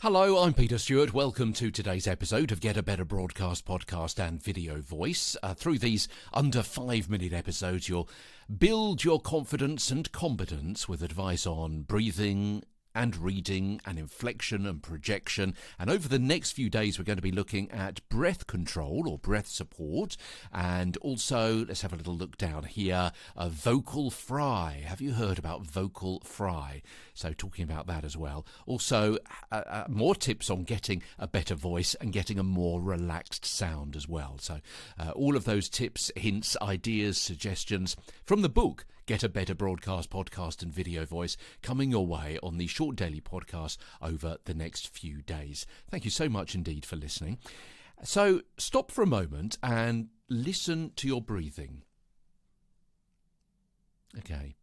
Hello, I'm Peter Stewart. Welcome to today's episode of Get a Better Broadcast Podcast and Video Voice. Through these under 5-minute episodes, you'll build your confidence and competence with advice on breathing and reading and inflection and projection. And over the next few days, we're going to be looking at breath control or breath support. And also, let's have a little look down here, vocal fry. Have you heard about vocal fry? So talking about that as well. Also, more tips on getting a better voice and getting a more relaxed sound as well. So all of those tips, hints, ideas, suggestions from the book, Get a Better Broadcast Podcast and Video Voice, coming your way on the short daily podcast over the next few days. Thank you so much indeed for listening. So stop for a moment and listen to your breathing. Okay.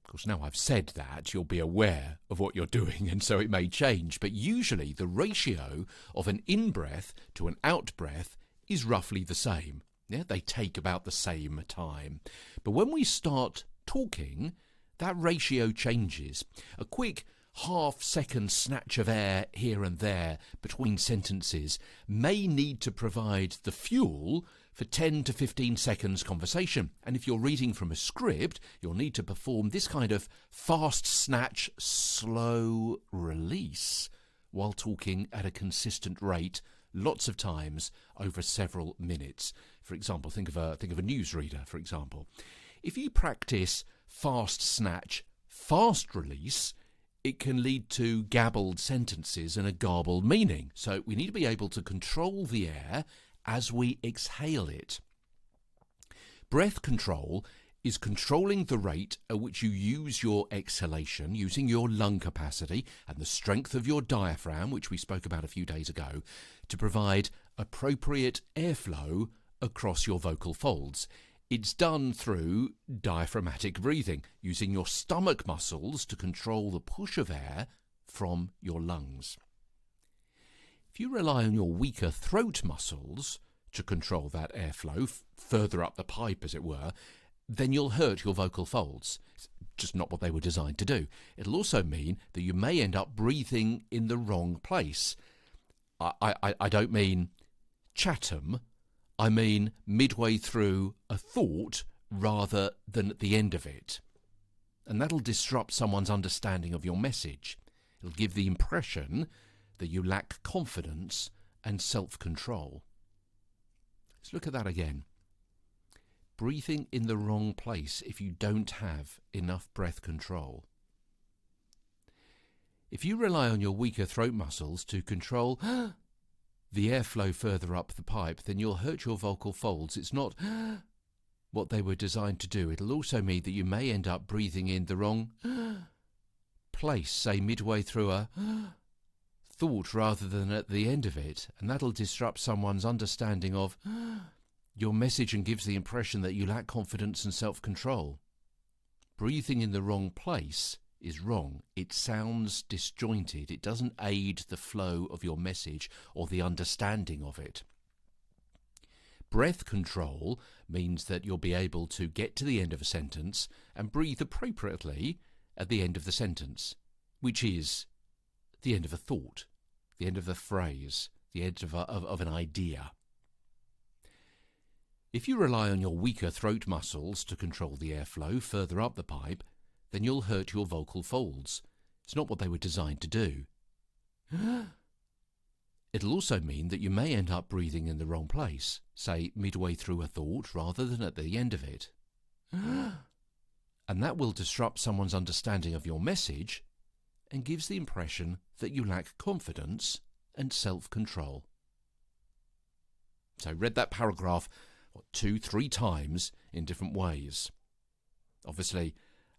Of course, now I've said that, you'll be aware of what you're doing, and so it may change. But usually the ratio of an in-breath to an out-breath is roughly the same. Yeah, they take about the same time. But when we start talking, that ratio changes. A quick half-second snatch of air here and there between sentences may need to provide the fuel for 10 to 15 seconds conversation. And if you're reading from a script, you'll need to perform this kind of fast snatch, slow release while talking at a consistent rate lots of times over several minutes. For example, think of a newsreader, for example. If you practice fast snatch, fast release, it can lead to gabbled sentences and a garbled meaning. So we need to be able to control the air as we exhale it. Breath control is controlling the rate at which you use your exhalation, using your lung capacity and the strength of your diaphragm, which we spoke about a few days ago, to provide appropriate airflow across your vocal folds. It's done through diaphragmatic breathing, using your stomach muscles to control the push of air from your lungs. If you rely on your weaker throat muscles to control that airflow, further up the pipe as it were, then you'll hurt your vocal folds. It's just not what they were designed to do. It'll also mean that you may end up breathing in the wrong place. I don't mean Chatham, I mean midway through a thought rather than at the end of it. And that'll disrupt someone's understanding of your message. It'll give the impression that you lack confidence and self-control. Let's look at that again. Breathing in the wrong place if you don't have enough breath control. If you rely on your weaker throat muscles to control the airflow further up the pipe, then you'll hurt your vocal folds. It's not what they were designed to do. It'll also mean that you may end up breathing in the wrong place, say midway through a thought rather than at the end of it, and that'll disrupt someone's understanding of your message and gives the impression that you lack confidence and self-control. Breathing in the wrong place is wrong. It sounds disjointed. It doesn't aid the flow of your message or the understanding of it. Breath control means that you'll be able to get to the end of a sentence and breathe appropriately at the end of the sentence, which is the end of a thought, the end of a phrase, the end of an idea. If you rely on your weaker throat muscles to control the airflow further up the pipe, then you'll hurt your vocal folds. It's not what they were designed to do. It'll also mean that you may end up breathing in the wrong place, say midway through a thought rather than at the end of it. And that will disrupt someone's understanding of your message and gives the impression that you lack confidence and self-control. So read that paragraph 2-3 times in different ways. Obviously,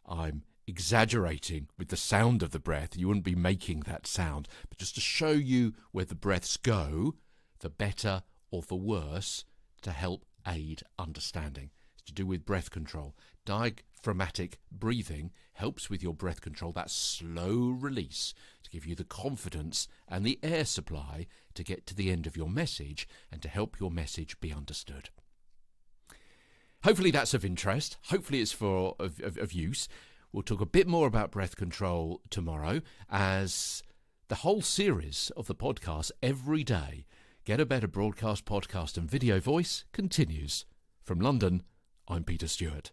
I'm exaggerating with the sound of the breath. You wouldn't be making that sound. But just to show you where the breaths go, for better or for worse, to help aid understanding. It's to do with breath control. Diaphragmatic breathing helps with your breath control, that slow release, to give you the confidence and the air supply to get to the end of your message and to help your message be understood. Hopefully that's of interest. Hopefully it's of use. We'll talk a bit more about breath control tomorrow as the whole series of the podcast every day, Get a Better Broadcast, Podcast and Video Voice, continues. From London, I'm Peter Stewart.